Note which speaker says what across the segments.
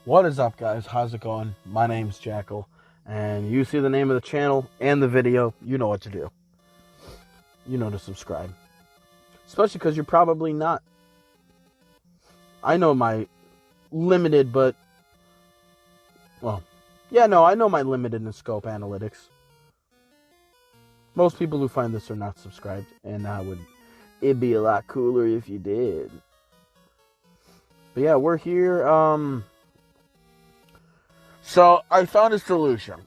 Speaker 1: What is up, guys? How's it going? My name's Jackal, and you see the name of the channel and the video, you know what to do. You know to subscribe. Especially because you're probably not. I know my limited, I know my limited in scope analytics. Most people who find this are not subscribed, and it'd be a lot cooler if you did. But yeah, we're here, So, I found a solution.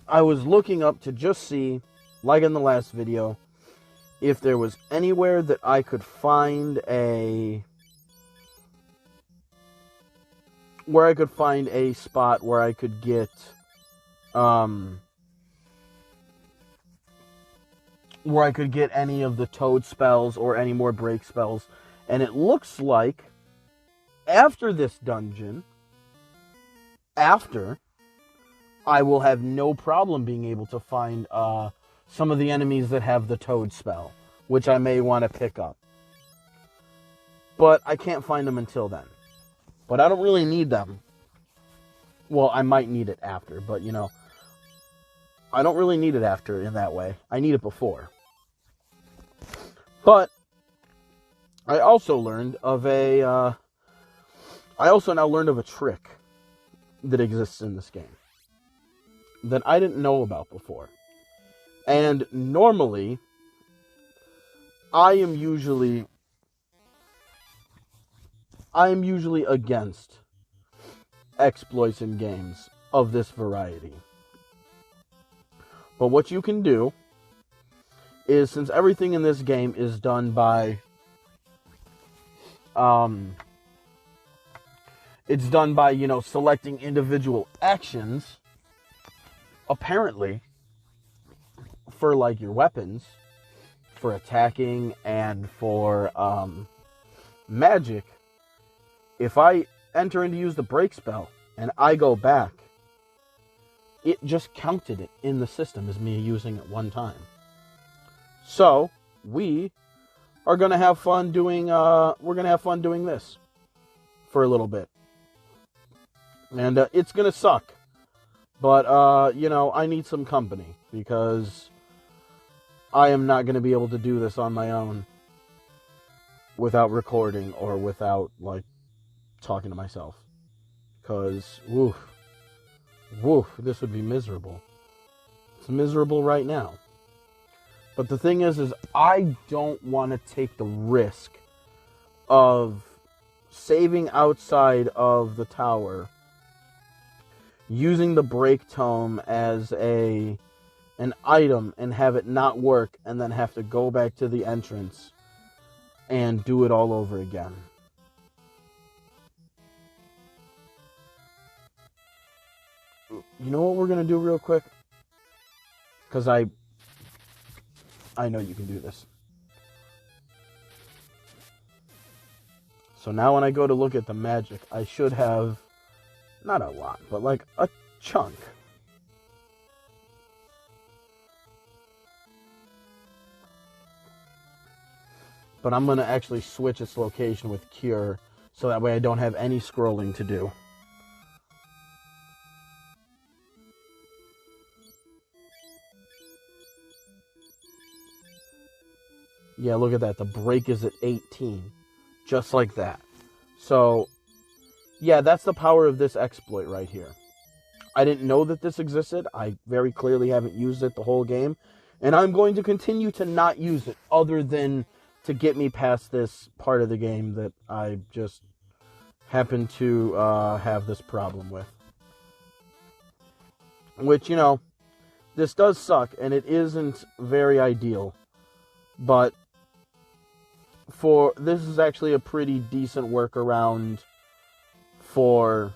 Speaker 1: I was looking up to just see, like in the last video, if there was anywhere that I could find a spot where I could get, any of the toad spells or any more break spells. And it looks like, after this dungeon, I will have no problem being able to find some of the enemies that have the toad spell, which I may want to pick up. But I can't find them until then. But I don't really need them. Well, I might need it after, but I don't really need it after in that way. I need it before. But I also now learned of a trick that exists in this game that I didn't know about before. And normally, I am usually against exploits in games of this variety. But what you can do is, since everything in this game is done by selecting individual actions, apparently, for like your weapons, for attacking, and for magic, if I enter in to use the break spell and I go back, it just counted it in the system as me using it one time. So we are gonna have fun doing this for a little bit. And it's going to suck. But, I need some company. Because I am not going to be able to do this on my own without recording or without, talking to myself. Because, this would be miserable. It's miserable right now. But the thing is I don't want to take the risk of saving outside of the tower, using the break tome as an item and have it not work, and then have to go back to the entrance and do it all over again. You know what we're going to do real quick? Because I know you can do this. So now when I go to look at the magic, I should have, not a lot, but like a chunk. But I'm going to actually switch its location with Cure, so that way I don't have any scrolling to do. Yeah, look at that. The break is at 18. Just like that. So, yeah, that's the power of this exploit right here. I didn't know that this existed. I very clearly haven't used it the whole game. And I'm going to continue to not use it, other than to get me past this part of the game that I just happen to have this problem with. Which, this does suck, and it isn't very ideal. But this is actually a pretty decent workaround for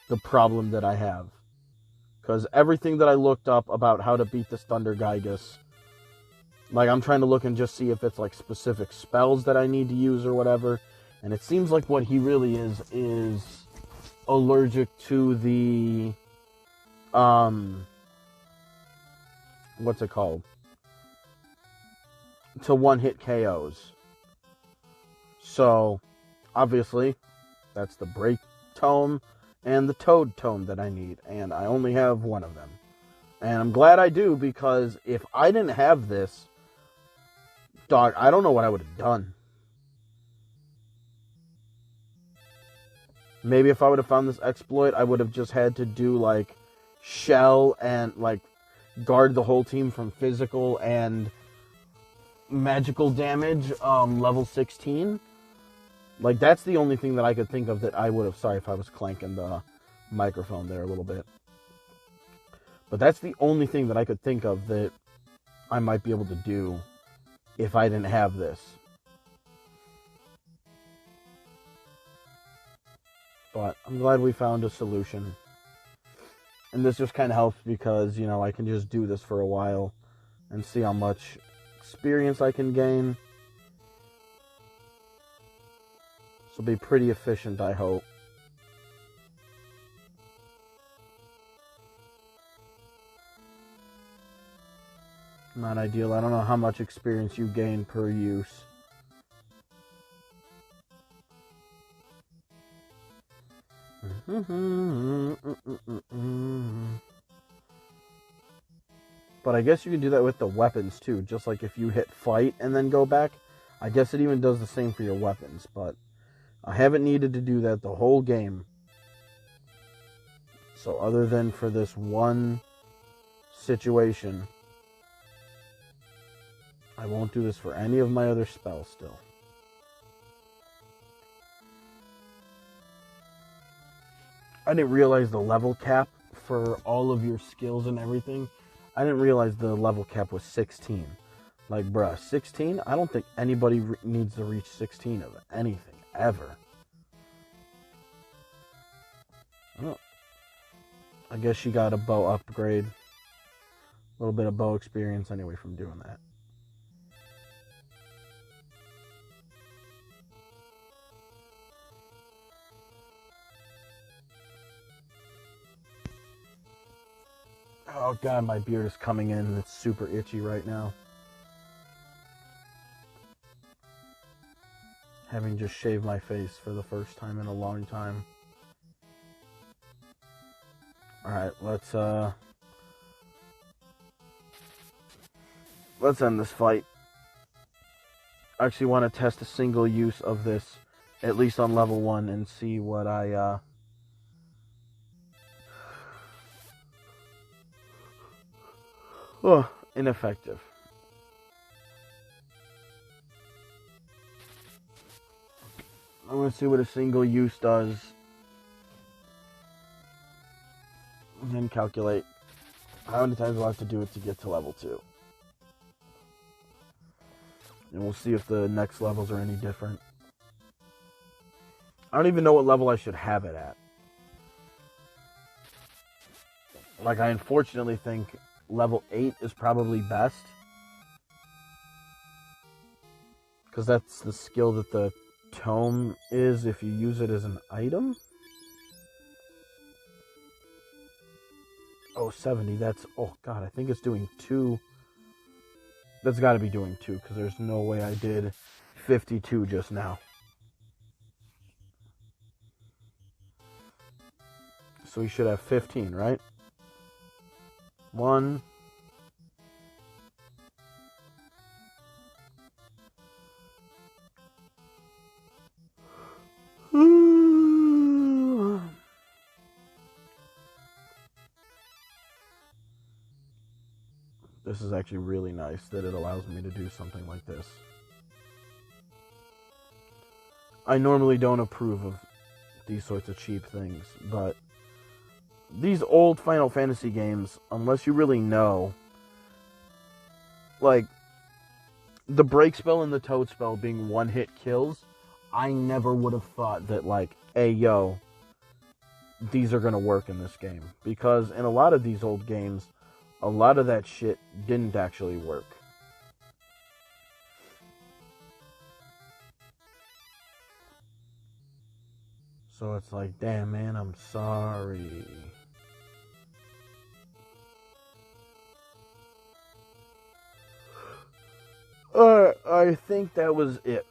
Speaker 1: the problem that I have. Because everything that I looked up about how to beat this Thunder Gygus, I'm trying to look and just see if it's specific spells that I need to use or whatever. And it seems like what he really is allergic to the, what's it called? To one-hit KOs. So, obviously, That's the break tome and the toad tome that I need, and I only have one of them. And I'm glad I do, because if I didn't have this, dog, I don't know what I would have done. Maybe if I would have found this exploit, I would have just had to do, like, shell and, like, guard the whole team from physical and magical damage, level 16. Like, that's the only thing that I could think of that I would have... Sorry if I was clanking the microphone there a little bit. But that's the only thing that I could think of that I might be able to do if I didn't have this. But I'm glad we found a solution. And this just kind of helps because, you know, I can just do this for a while and see how much experience I can gain. This will be pretty efficient, I hope. Not ideal. I don't know how much experience you gain per use. But I guess you can do that with the weapons too. Just like if you hit fight and then go back. I guess it even does the same for your weapons. But I haven't needed to do that the whole game. So other than for this one situation, I won't do this for any of my other spells still. I didn't realize the level cap for all of your skills and everything. I didn't realize the level cap was 16. Like, bruh, 16? I don't think anybody needs to reach 16 of anything, ever. Oh. I guess she got a bow upgrade. A little bit of bow experience anyway from doing that. Oh god, my beard is coming in and it's super itchy right now. Having just shaved my face for the first time in a long time. Alright, let's end this fight. I actually want to test a single use of this, at least on level 1, and see what I, Oh, ineffective. I want to see what a single use does. And then calculate how many times I'll have to do it to get to level 2. And we'll see if the next levels are any different. I don't even know what level I should have it at. Like, I unfortunately think level 8 is probably best. Because that's the skill that the tome is if you use it as an item. Oh, 70, that's... Oh, God, I think it's doing 2. That's got to be doing 2, because there's no way I did 52 just now. So we should have 15, right? 1. This is actually really nice that it allows me to do something like this. I normally don't approve of these sorts of cheap things, but these old Final Fantasy games, unless you really know, like, the break spell and the toad spell being one-hit kills, I never would have thought that, like, hey, yo, these are going to work in this game. Because in a lot of these old games, a lot of that shit didn't actually work. So it's like, damn, man, I'm sorry. I think that was it.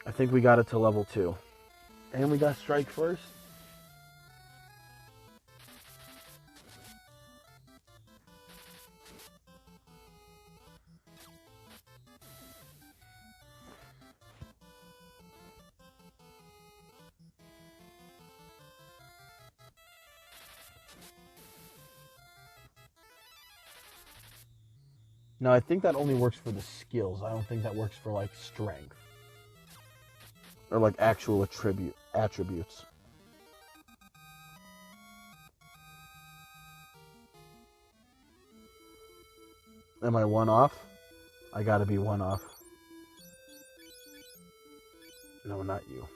Speaker 1: I think we got it to level 2. And we got strike first. No, I think that only works for the skills. I don't think that works for, like, strength. Or, like, actual attributes. Am I one off? I gotta be one off. No, not you.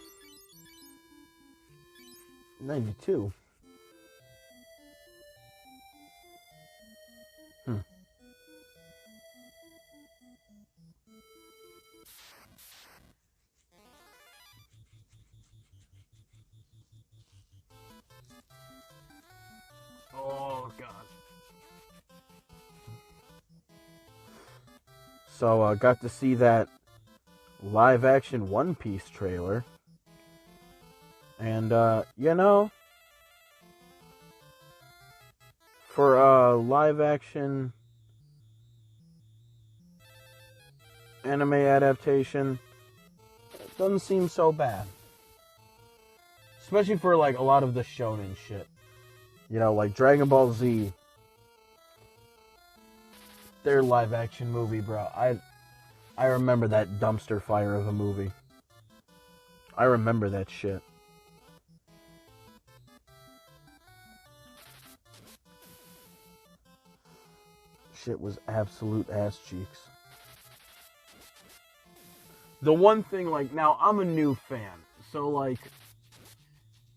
Speaker 1: 92. Oh, God. So, got to see that live-action One Piece trailer. And, you know, for a live-action anime adaptation, it doesn't seem so bad. Especially for, like, a lot of the shonen shit. You know, like Dragon Ball Z. Their live-action movie, bro. I remember that dumpster fire of a movie. I remember that shit. Shit was absolute ass cheeks. The one thing, like, now I'm a new fan, so, like,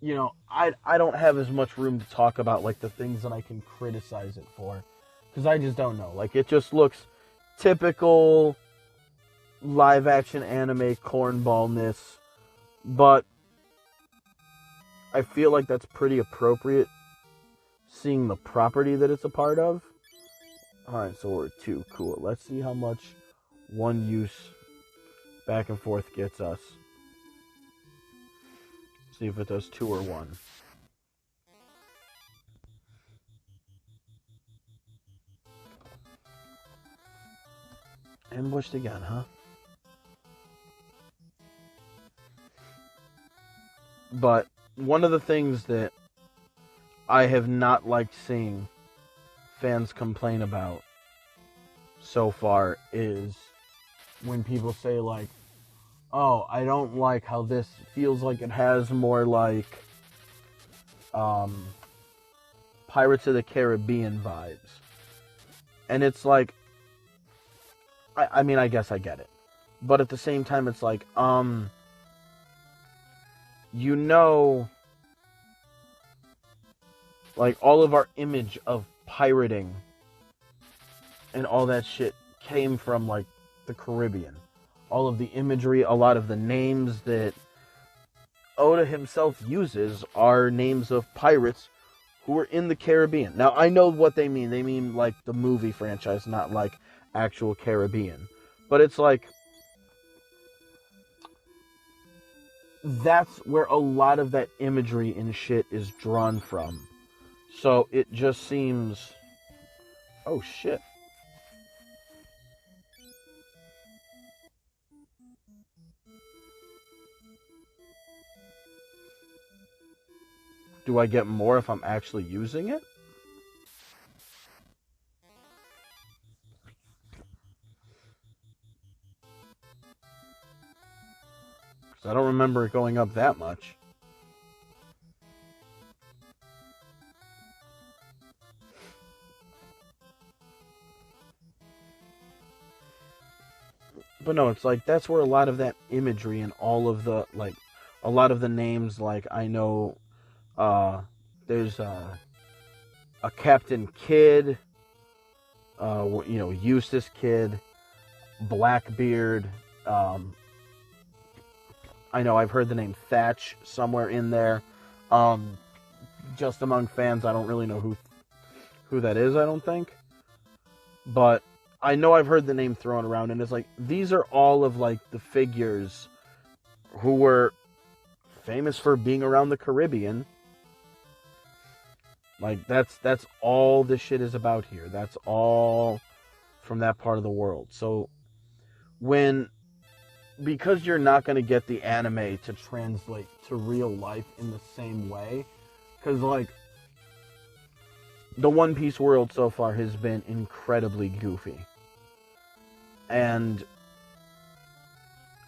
Speaker 1: you know, I don't have as much room to talk about, like, the things that I can criticize it for. Because I just don't know. Like, it just looks typical live-action anime cornballness. But I feel like that's pretty appropriate, seeing the property that it's a part of. Alright, so we're at 2. Cool. Let's see how much one use back and forth gets us. See if it does 2 or 1. Ambushed again, huh? But one of the things that I have not liked seeing fans complain about so far is when people say, like, oh, I don't like how this feels like it has more like Pirates of the Caribbean vibes. And it's like, I mean, I guess I get it. But at the same time, it's like, you know, like, all of our image of pirating and all that shit came from, like, the Caribbean. All of the imagery, a lot of the names that Oda himself uses are names of pirates who were in the Caribbean. Now, I know what they mean. They mean, like, the movie franchise, not, like, actual Caribbean. But it's like, that's where a lot of that imagery and shit is drawn from. So it just seems, oh shit. Do I get more if I'm actually using it? I don't remember it going up that much. But no, it's like, that's where a lot of that imagery and all of the, like, a lot of the names, like, I know, there's a Captain Kidd, you know, Eustace Kidd, Blackbeard, I know I've heard the name Thatch somewhere in there. Just among fans, I don't really know who that is, I don't think. But I know I've heard the name thrown around, and it's like, these are all of, like, the figures who were famous for being around the Caribbean. Like, that's all this shit is about here. That's all from that part of the world. So, because you're not going to get the anime to translate to real life in the same way, because, like, the One Piece world so far has been incredibly goofy. And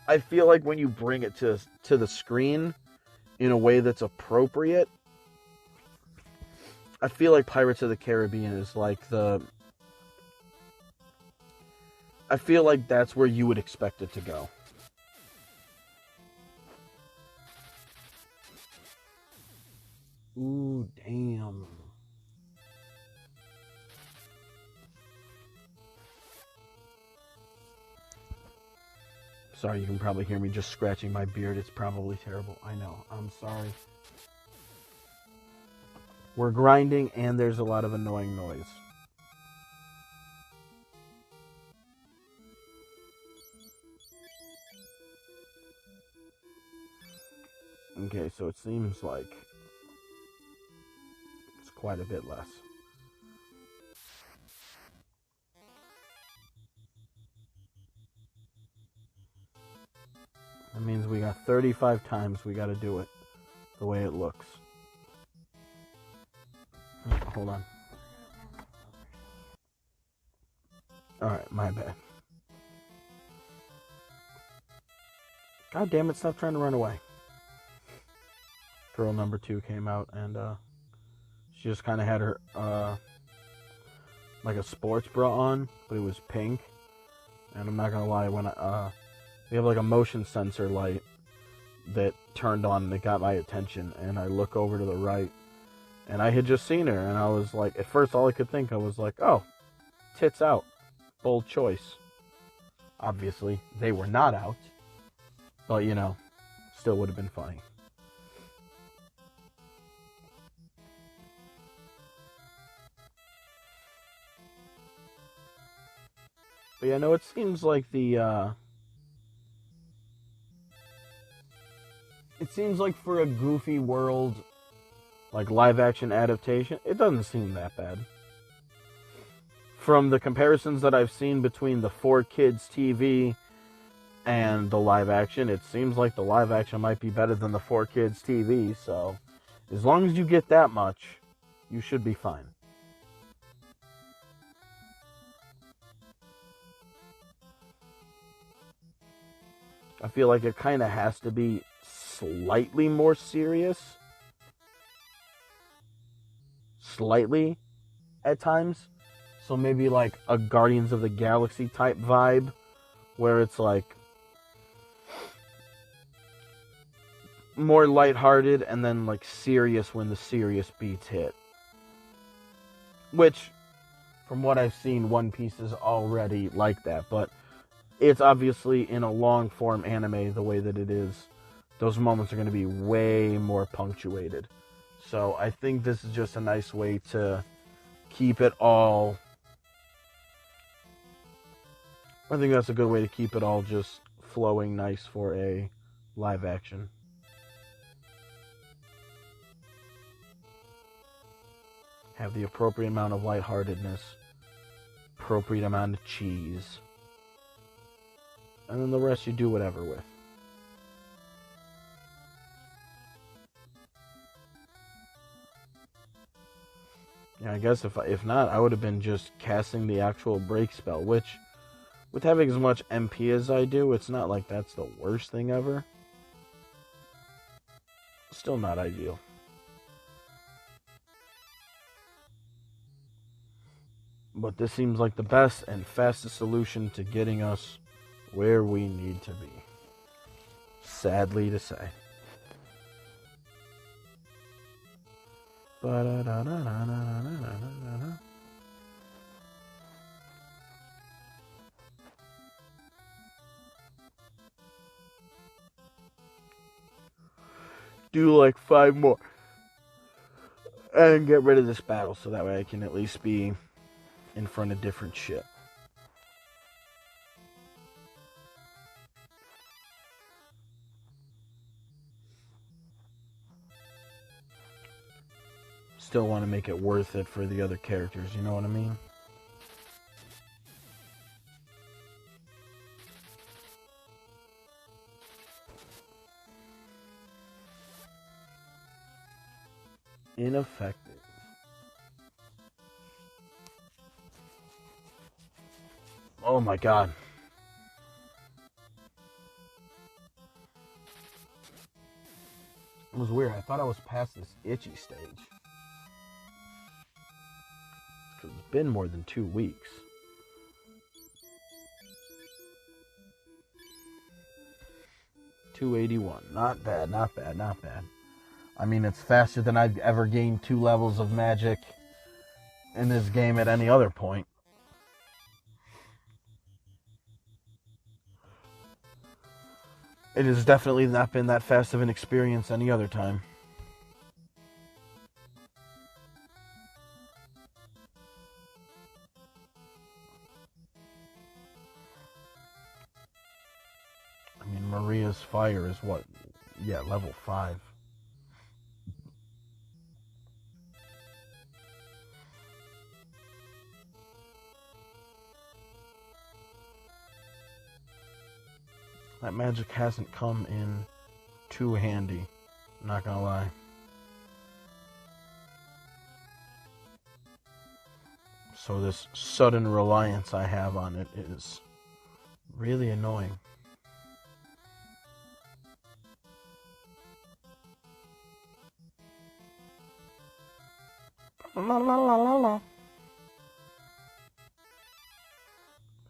Speaker 1: I feel like when you bring it to the screen in a way that's appropriate, I feel like Pirates of the Caribbean is like I feel like that's where you would expect it to go. Ooh, damn. Sorry, you can probably hear me just scratching my beard. It's probably terrible. I know. I'm sorry. We're grinding, and there's a lot of annoying noise. Okay, so it seems like it's quite a bit less. That means we got 35 times we got to do it the way it looks. Hold on. Alright, my bad. God damn it, stop trying to run away. Girl number 2 came out, and she just kind of had her like a sports bra on, but it was pink. And I'm not gonna lie, when we have like a motion sensor light that turned on and it got my attention, and I look over to the right, and I had just seen her, and I was like, at first all I could think of was like, oh, tits out, bold choice. Obviously they were not out, but you know, still would have been funny. But yeah, no, it seems like it seems like for a Goofy World, like, live action adaptation, it doesn't seem that bad. From the comparisons that I've seen between the 4Kids TV and the live action, it seems like the live action might be better than the 4Kids TV, so as long as you get that much, you should be fine. I feel like it kind of has to be slightly more serious. Slightly at times. So maybe like a Guardians of the Galaxy type vibe, where it's like more lighthearted and then like serious when the serious beats hit. Which, from what I've seen, One Piece is already like that, but it's obviously in a long form anime the way that it is. Those moments are going to be way more punctuated. So I think this is just a nice way to keep it all. I think that's a good way to keep it all just flowing nice for a live action. Have the appropriate amount of lightheartedness, appropriate amount of cheese, and then the rest you do whatever with. Yeah, I guess if not, I would have been just casting the actual break spell, which, with having as much MP as I do, it's not like that's the worst thing ever. Still not ideal. But this seems like the best and fastest solution to getting us where we need to be. Sadly to say. Do like 5 more. And get rid of this battle so that way I can at least be in front of different shit. still want to make it worth it for the other characters, you know what I mean? Ineffective. Oh my god. It was weird. I thought I was past this itchy stage. Because it's been more than 2 weeks. $281. Not bad, not bad, not bad. I mean, it's faster than I've ever gained 2 levels of magic in this game at any other point. It has definitely not been that fast of an experience any other time. I mean, Maria's fire is what? Yeah, level 5. That magic hasn't come in too handy, not gonna lie. So this sudden reliance I have on it is really annoying. La la la la la.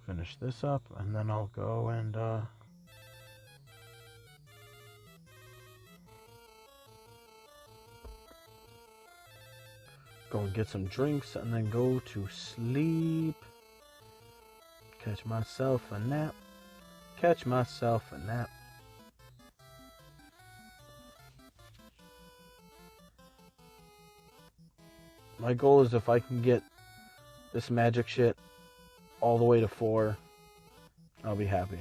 Speaker 1: Finish this up, and then I'll go and go and get some drinks, and then go to sleep. Catch myself a nap. Catch myself a nap. My goal is if I can get this magic shit all the way to 4, I'll be happy.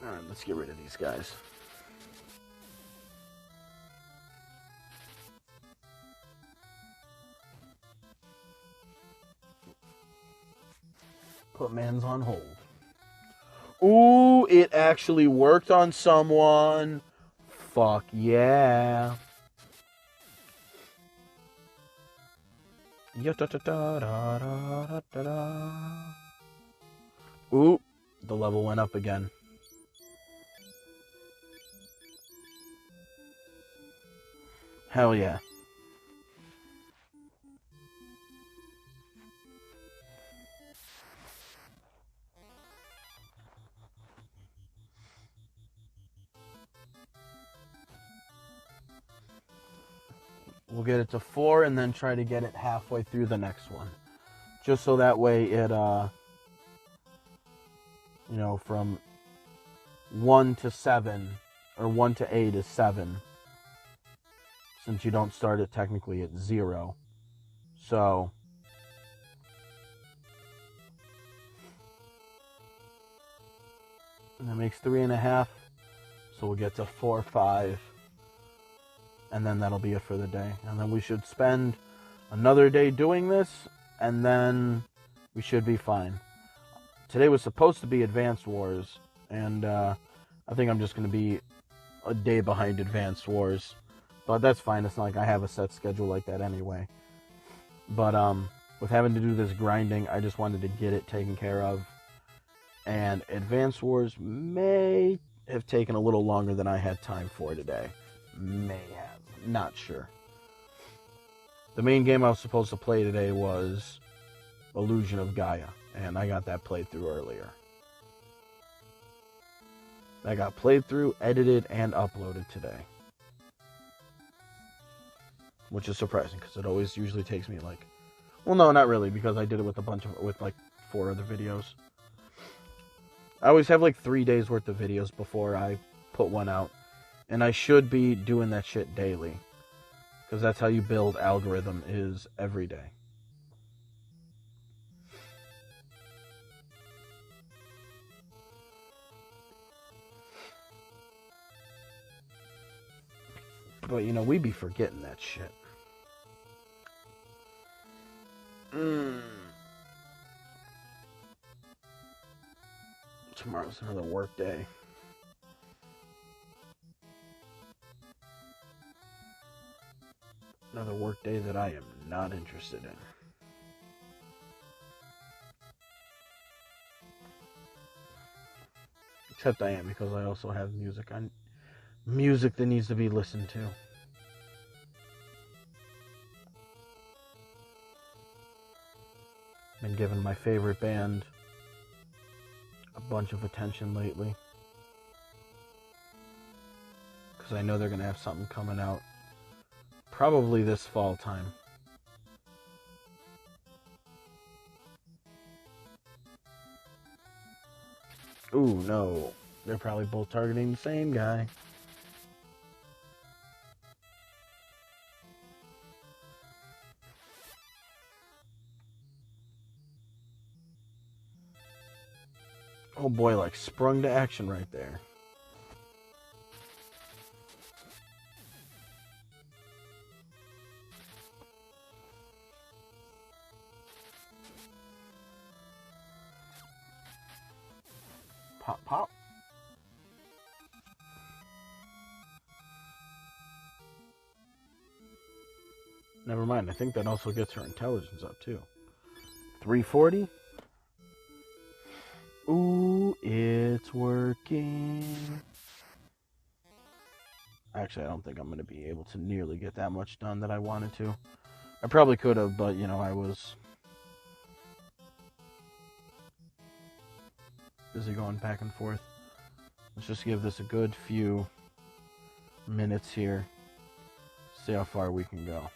Speaker 1: Alright, let's get rid of these guys. Put mans on hold. Ooh, it actually worked on someone. Fuck yeah. Ooh, the level went up again. Hell yeah. We'll get it to 4 and then try to get it halfway through the next one. Just so that way it, you know, from 1 to 7, or 1 to 8 is 7. Since you don't start it technically at 0. So, and that makes 3.5. So we'll get to 4, 5. And then that'll be it for the day. And then we should spend another day doing this, and then we should be fine. Today was supposed to be Advanced Wars, and I think I'm just going to be a day behind Advanced Wars. But that's fine. It's not like I have a set schedule like that anyway. But with having to do this grinding, I just wanted to get it taken care of. And Advanced Wars may have taken a little longer than I had time for today. May have. Not sure. The main game I was supposed to play today was Illusion of Gaia, and I got that played through earlier. I got played through, edited, and uploaded today. Which is surprising, because it always usually takes me like... Well, no, not really, because I did it with like 4 other videos. I always have like 3 days worth of videos before I put one out. And I should be doing that shit daily. Because that's how you build algorithm, is every day. But, we be forgetting that shit. Tomorrow's another work day. Another work day that I am not interested in. Except I am, because I also have music that needs to be listened to. Been giving my favorite band a bunch of attention lately. Because I know they're going to have something coming out probably this fall time. Ooh, no. They're probably both targeting the same guy. Oh boy, like sprung to action right there. Pop, pop. Never mind, I think that also gets her intelligence up too. 340. Ooh, it's working. Actually, I don't think I'm going to be able to nearly get that much done that I wanted to. I probably could have, but, I was busy going back and forth. Let's just give this a good few minutes here. See how far we can go.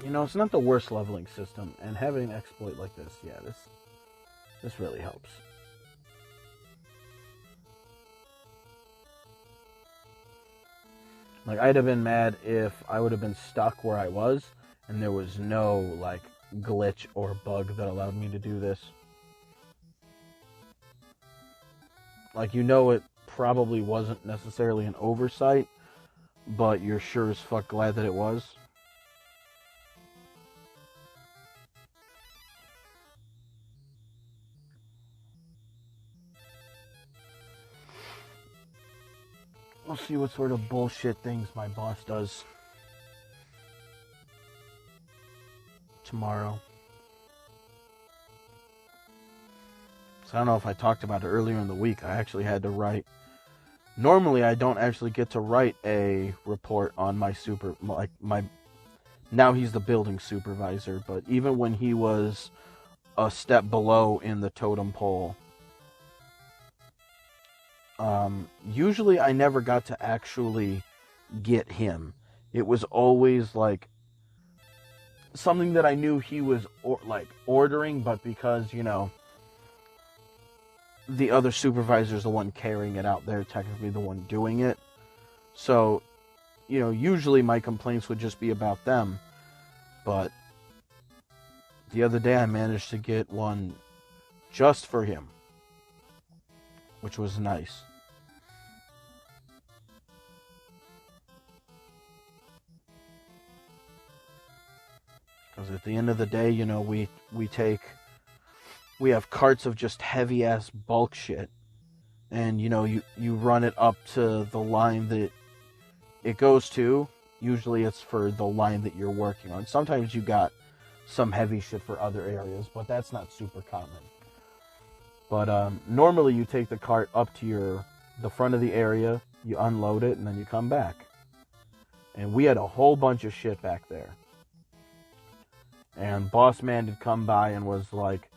Speaker 1: It's not the worst leveling system, and having an exploit like this, yeah, this really helps. Like, I'd have been mad if I would have been stuck where I was, and there was no, like, glitch or bug that allowed me to do this. Like, it probably wasn't necessarily an oversight, but you're sure as fuck glad that it was. We'll see what sort of bullshit things my boss does tomorrow. So I don't know if I talked about it earlier in the week. I actually had to write. Normally, I don't actually get to write a report on my now he's the building supervisor, but even when he was a step below in the totem pole, usually I never got to actually get him. It was always like something that I knew he was ordering, but because, the other supervisor's the one carrying it out, they're technically the one doing it. So, usually my complaints would just be about them. But the other day I managed to get one just for him, which was nice. Because at the end of the day, we have carts of just heavy ass bulk shit, and you run it up to the line that it goes to. Usually it's for the line that you're working on. Sometimes you got some heavy shit for other areas, but that's not super common. But normally you take the cart up to the front of the area, you unload it, and then you come back. And we had a whole bunch of shit back there. And boss man had come by and was like,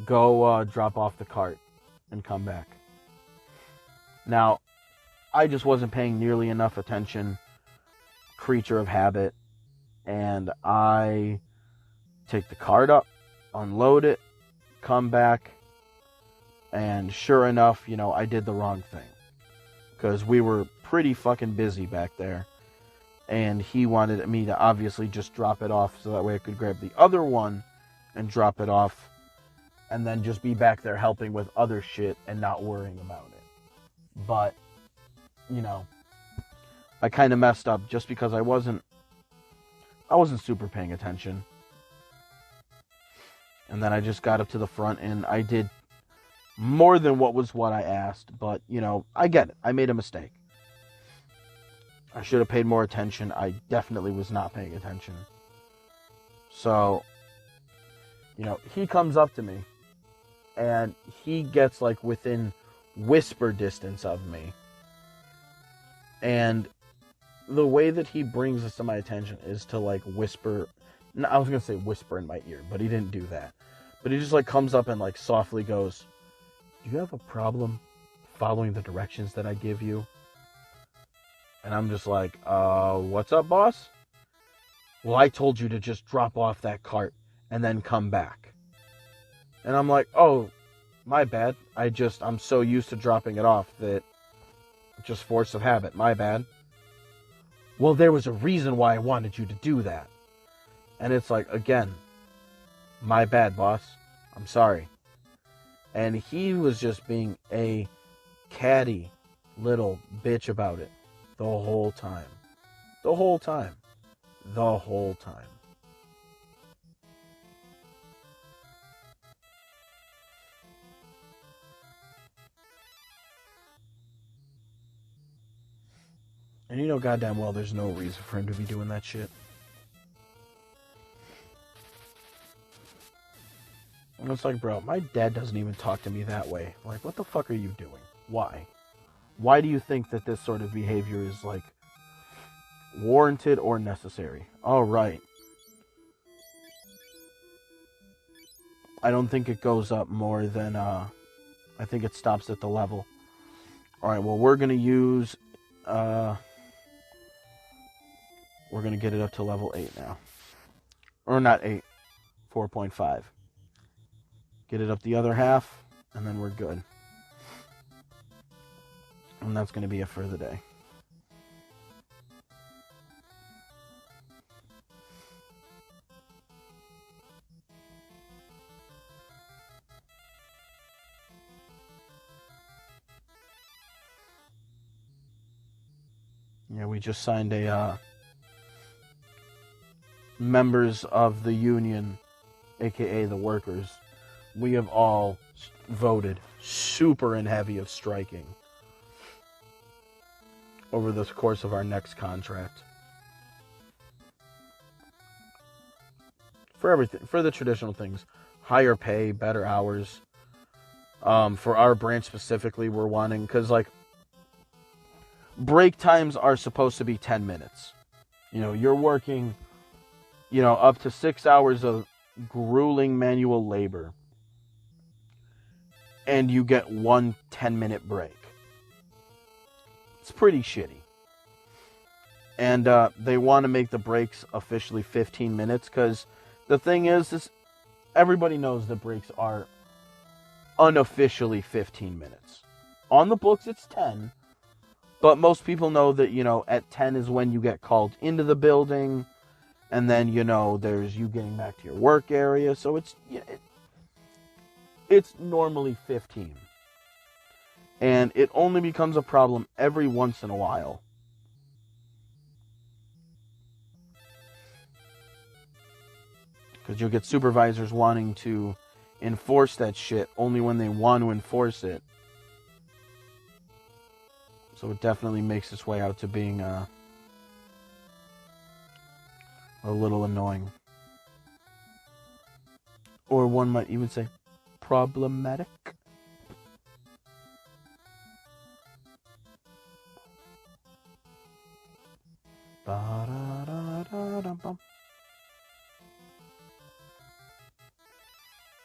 Speaker 1: go drop off the cart and come back. Now, I just wasn't paying nearly enough attention, creature of habit, and I take the cart up, unload it, come back, and sure enough, I did the wrong thing. Because we were pretty fucking busy back there. And he wanted me to obviously just drop it off so that way I could grab the other one and drop it off. And then just be back there helping with other shit and not worrying about it. But, I kind of messed up just because I wasn't super paying attention. And then I just got up to the front and I did more than what I asked. But, I get it. I made a mistake. I should have paid more attention. I definitely was not paying attention. So, he comes up to me and he gets like within whisper distance of me. And the way that he brings this to my attention is to like whisper. I was going to say whisper in my ear, but he didn't do that. But he just like comes up and like softly goes, "Do you have a problem following the directions that I give you?" And I'm just like, what's up, boss? "Well, I told you to just drop off that cart and then come back." And I'm like, "Oh, my bad. I'm so used to dropping it off that just force of habit. My bad." "Well, there was a reason why I wanted you to do that." And it's like, again, my bad, boss. I'm sorry. And he was just being a catty little bitch about it. The whole time. The whole time. The whole time. And goddamn well there's no reason for him to be doing that shit. And it's like, bro, my dad doesn't even talk to me that way. Like, what the fuck are you doing? Why? Why do you think that this sort of behavior is, like, warranted or necessary? All right. I don't think it goes up more than, I think it stops at the level. All right, well, we're going to use, we're going to get it up to level 8 now. Or not 8, 4.5. Get it up the other half, and then we're good. And that's going to be it for the day. Yeah, we just signed a members of the union, aka the workers. We have all voted super and heavy of striking over the course of our next contract. For everything, for the traditional things, higher pay, better hours. For our branch specifically, we're wanting, because like break times are supposed to be 10 minutes. You're working, up to 6 hours of grueling manual labor, and you get one 10-minute break. It's pretty shitty. And they want to make the breaks officially 15 minutes, because the thing is everybody knows that breaks are unofficially 15 minutes. On the books, it's 10. But most people know that, at 10 is when you get called into the building. And then, there's you getting back to your work area. So it's normally 15. And it only becomes a problem every once in a while. Because you'll get supervisors wanting to enforce that shit only when they want to enforce it. So it definitely makes its way out to being a little annoying. Or one might even say problematic.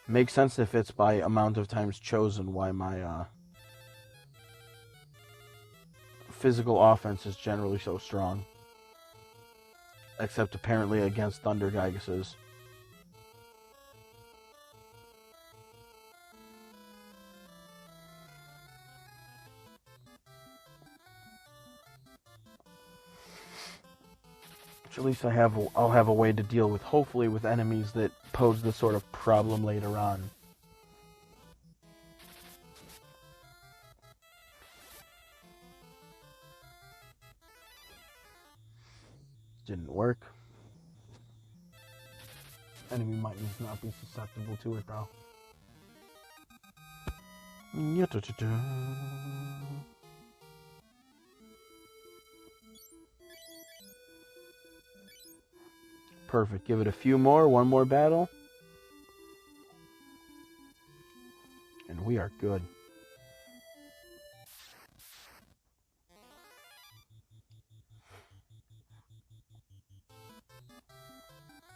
Speaker 1: Makes sense if it's by amount of times chosen why my physical offense is generally so strong. Except apparently against Thunder Gygases. Which at least I'll have a way to deal with, hopefully, with enemies that pose this sort of problem later on. Didn't work. Enemy might just not be susceptible to it, though. Perfect. Give it a few more. One more battle. And we are good.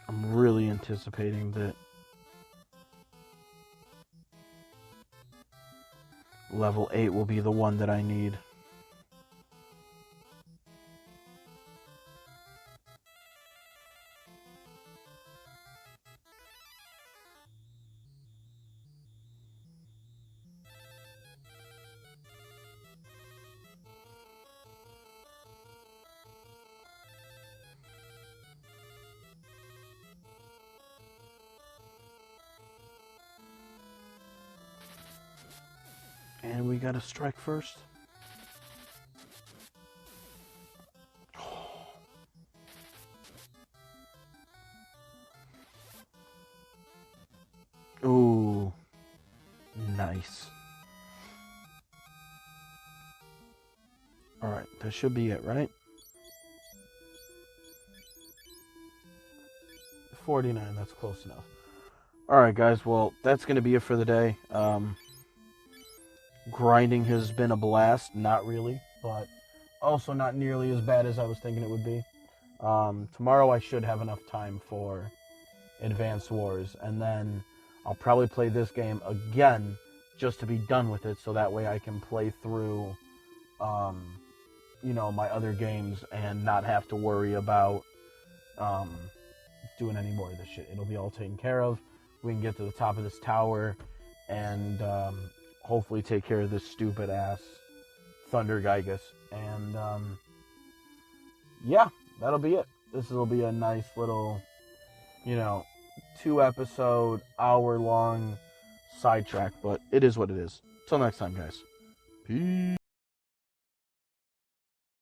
Speaker 1: I'm really anticipating that level 8 will be the one that I need. And we got to strike first. Ooh, nice. All right, that should be it, right? 49, that's close enough. All right, guys, well, that's going to be it for the day. Grinding has been a blast, not really, but also not nearly as bad as I was thinking it would be. Tomorrow I should have enough time for Advanced Wars, and then I'll probably play this game again just to be done with it, so that way I can play through, my other games and not have to worry about doing any more of this shit. It'll be all taken care of. We can get to the top of this tower and hopefully take care of this stupid ass Thunder Gigas. And yeah, that'll be it. This will be a nice little, 2-episode, hour-long sidetrack, but it is what it is. Till next time, guys. Peace.